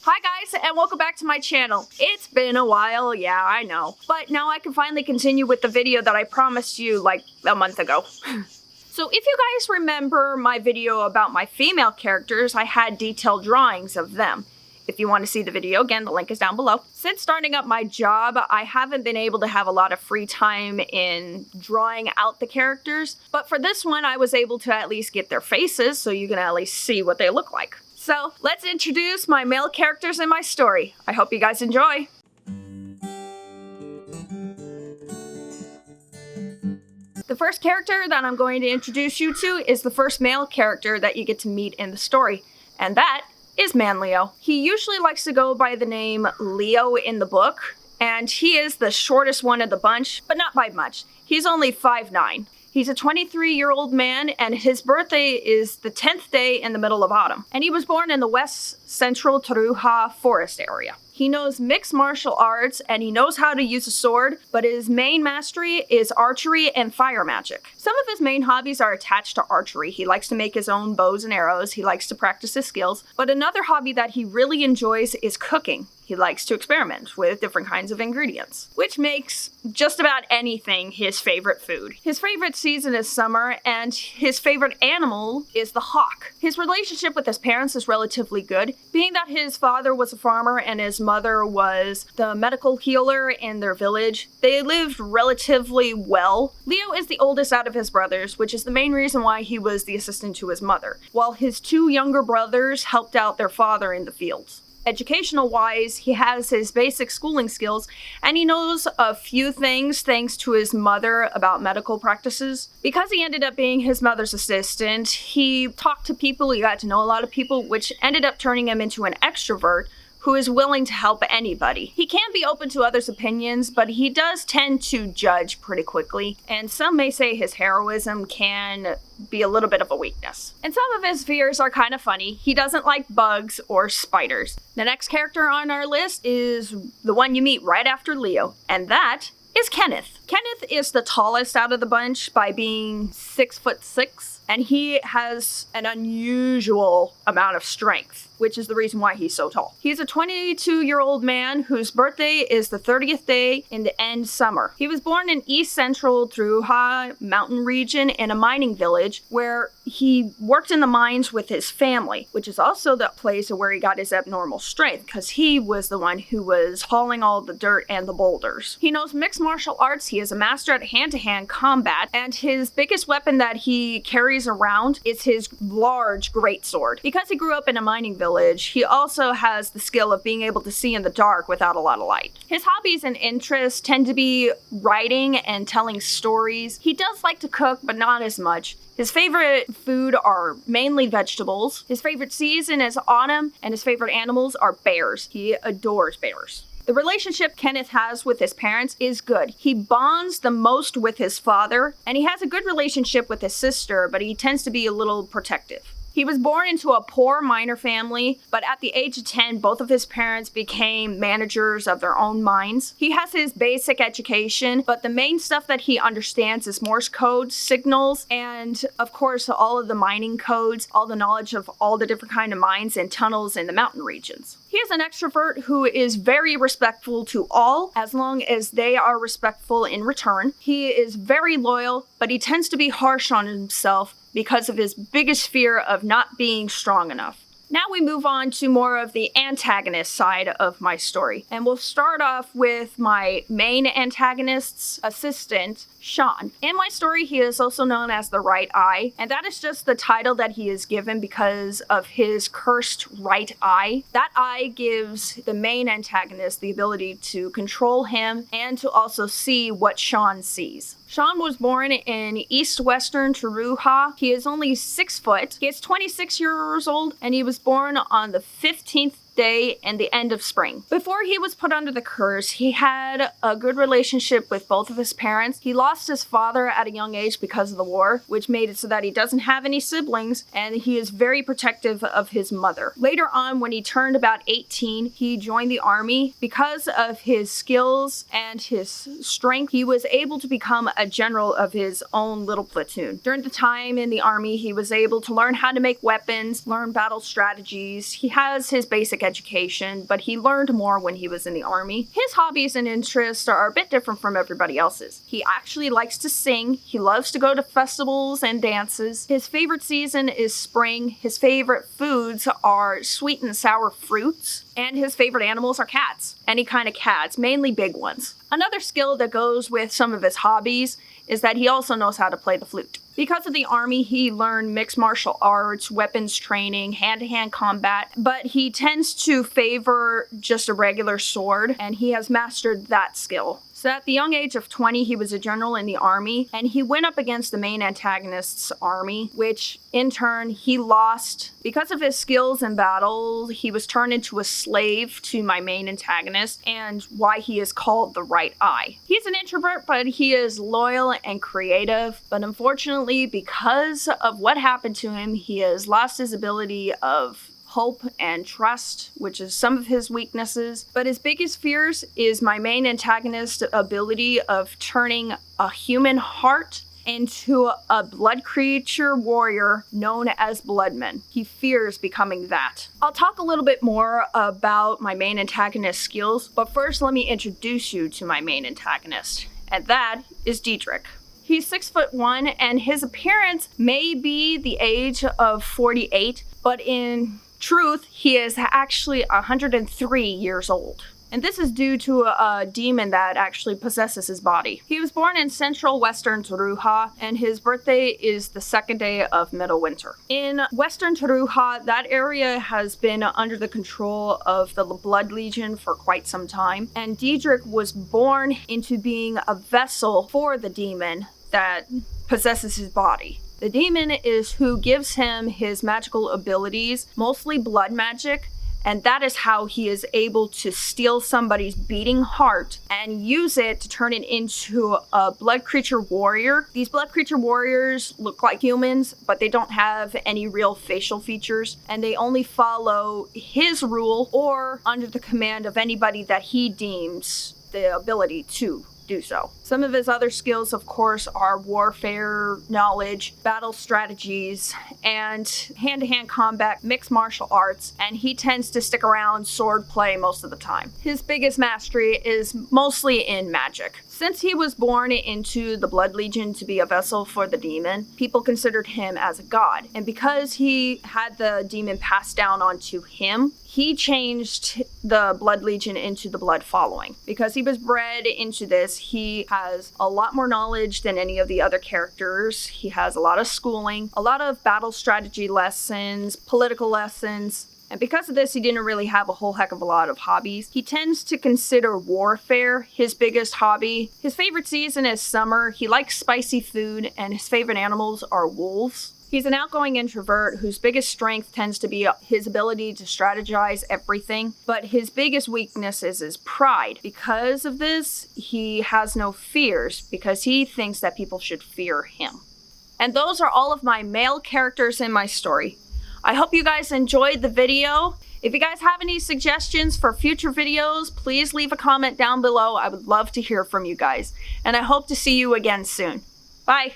Hi guys, and welcome back to my channel. It's been a while, yeah, I know. But now I can finally continue with the video that I promised you like a month ago. So if you guys remember my video about my female characters, I had detailed drawings of them. If you want to see the video, again, the link is down below. Since starting up my job, I haven't been able to have a lot of free time in drawing out the characters. But for this one, I was able to at least get their faces, so you can at least see what they look like. So let's introduce my male characters in my story. I hope you guys enjoy. The first character that I'm going to introduce you to is the first male character that you get to meet in the story, and that is Man Leo. He usually likes to go by the name Leo in the book, and he is the shortest one of the bunch, but not by much. He's only 5'9". He's a 23-year-old man, and his birthday is the 10th day in the middle of autumn. And he was born in the west central Taruha forest area. He knows mixed martial arts, and he knows how to use a sword, but his main mastery is archery and fire magic. Some of his main hobbies are attached to archery. He likes to make his own bows and arrows. He likes to practice his skills. But another hobby that he really enjoys is cooking. He likes to experiment with different kinds of ingredients, which makes just about anything his favorite food. His favorite season is summer, and his favorite animal is the hawk. His relationship with his parents is relatively good, being that his father was a farmer and his mother was the medical healer in their village. They lived relatively well. Leo is the oldest out of his brothers, which is the main reason why he was the assistant to his mother, while his two younger brothers helped out their father in the fields. Educational-wise, he has his basic schooling skills, and he knows a few things thanks to his mother about medical practices. Because he ended up being his mother's assistant, he talked to people, he got to know a lot of people, which ended up turning him into an extrovert who is willing to help anybody. He can be open to others' opinions, but he does tend to judge pretty quickly, and some may say his heroism can be a little bit of a weakness. And some of his fears are kind of funny. He doesn't like bugs or spiders. The next character on our list is the one you meet right after Leo, and that is Kenneth. Kenneth is the tallest out of the bunch by being 6'6", and he has an unusual amount of strength, which is the reason why he's so tall. He's a 22-year-old man whose birthday is the 30th day in the end summer. He was born in east central Taruha mountain region in a mining village where he worked in the mines with his family, which is also the place where he got his abnormal strength, because he was the one who was hauling all the dirt and the boulders. He knows mixed martial arts. He is a master at hand-to-hand combat, and his biggest weapon that he carries around is his large greatsword. Because he grew up in a mining village, he also has the skill of being able to see in the dark without a lot of light. His hobbies and interests tend to be writing and telling stories. He does like to cook, but not as much. His favorite food are mainly vegetables. His favorite season is autumn, and his favorite animals are bears. He adores bears. The relationship Kenneth has with his parents is good. He bonds the most with his father, and he has a good relationship with his sister, but he tends to be a little protective. He was born into a poor miner family, but at the age of 10, both of his parents became managers of their own mines. He has his basic education, but the main stuff that he understands is Morse code, signals, and of course all of the mining codes, all the knowledge of all the different kind of mines and tunnels in the mountain regions. He is an extrovert who is very respectful to all, as long as they are respectful in return. He is very loyal, but he tends to be harsh on himself because of his biggest fear of not being strong enough. Now we move on to more of the antagonist side of my story, and we'll start off with my main antagonist's assistant, Sean. In my story, he is also known as the Right Eye, and that is just the title that he is given because of his cursed right eye. That eye gives the main antagonist the ability to control him and to also see what Sean sees. Sean was born in east-western Taruha. He is only 6 foot. He is 26 years old, and he was born on the 15th day and the end of spring. Before he was put under the curse, he had a good relationship with both of his parents. He lost his father at a young age because of the war, which made it so that he doesn't have any siblings, and he is very protective of his mother. Later on, when he turned about 18, he joined the army. Because of his skills and his strength, he was able to become a general of his own little platoon. During the time in the army, he was able to learn how to make weapons, learn battle strategies. He has his basic basic education, but he learned more when he was in the army. His hobbies and interests are a bit different from everybody else's. He actually likes to sing, he loves to go to festivals and dances. His favorite season is spring, his favorite foods are sweet and sour fruits, and his favorite animals are cats. Any kind of cats, mainly big ones. Another skill that goes with some of his hobbies is that he also knows how to play the flute. Because of the army, he learned mixed martial arts, weapons training, hand-to-hand combat, but he tends to favor just a regular sword, and he has mastered that skill. So at the young age of 20, he was a general in the army, and he went up against the main antagonist's army, which in turn he lost. Because of his skills in battle, he was turned into a slave to my main antagonist, and why he is called the Right Eye. He's an introvert, but he is loyal and creative, but unfortunately, because of what happened to him, he has lost his ability of hope and trust, which is some of his weaknesses. But his biggest fears is my main antagonist's ability of turning a human heart into a blood creature warrior known as Bloodman. He fears becoming that. I'll talk a little bit more about my main antagonist's skills, but first let me introduce you to my main antagonist, and that is Dietrich. He's 6'1", and his appearance may be the age of 48, but in truth, he is actually 103 years old. And this is due to a demon that actually possesses his body. He was born in central western Taruha, and his birthday is the second day of middle winter. In western Taruha, that area has been under the control of the Blood Legion for quite some time, and Dietrich was born into being a vessel for the demon that possesses his body. The demon is who gives him his magical abilities, mostly blood magic, and that is how he is able to steal somebody's beating heart and use it to turn it into a blood creature warrior. These blood creature warriors look like humans, but they don't have any real facial features, and they only follow his rule or under the command of anybody that he deems the ability to do so. Some of his other skills, of course, are warfare knowledge, battle strategies, and hand-to-hand combat, mixed martial arts, and he tends to stick around sword play most of the time. His biggest mastery is mostly in magic. Since he was born into the Blood Legion to be a vessel for the demon, people considered him as a god, and because he had the demon passed down onto him, he changed the Blood Legion into the Blood Following. Because he was bred into this, he has a lot more knowledge than any of the other characters. He has a lot of schooling, a lot of battle strategy lessons, political lessons, and because of this, he didn't really have a whole heck of a lot of hobbies. He tends to consider warfare his biggest hobby. His favorite season is summer. He likes spicy food, and his favorite animals are wolves. He's an outgoing introvert whose biggest strength tends to be his ability to strategize everything, but his biggest weakness is his pride. Because of this, he has no fears because he thinks that people should fear him. And those are all of my male characters in my story. I hope you guys enjoyed the video. If you guys have any suggestions for future videos, please leave a comment down below. I would love to hear from you guys. And I hope to see you again soon. Bye!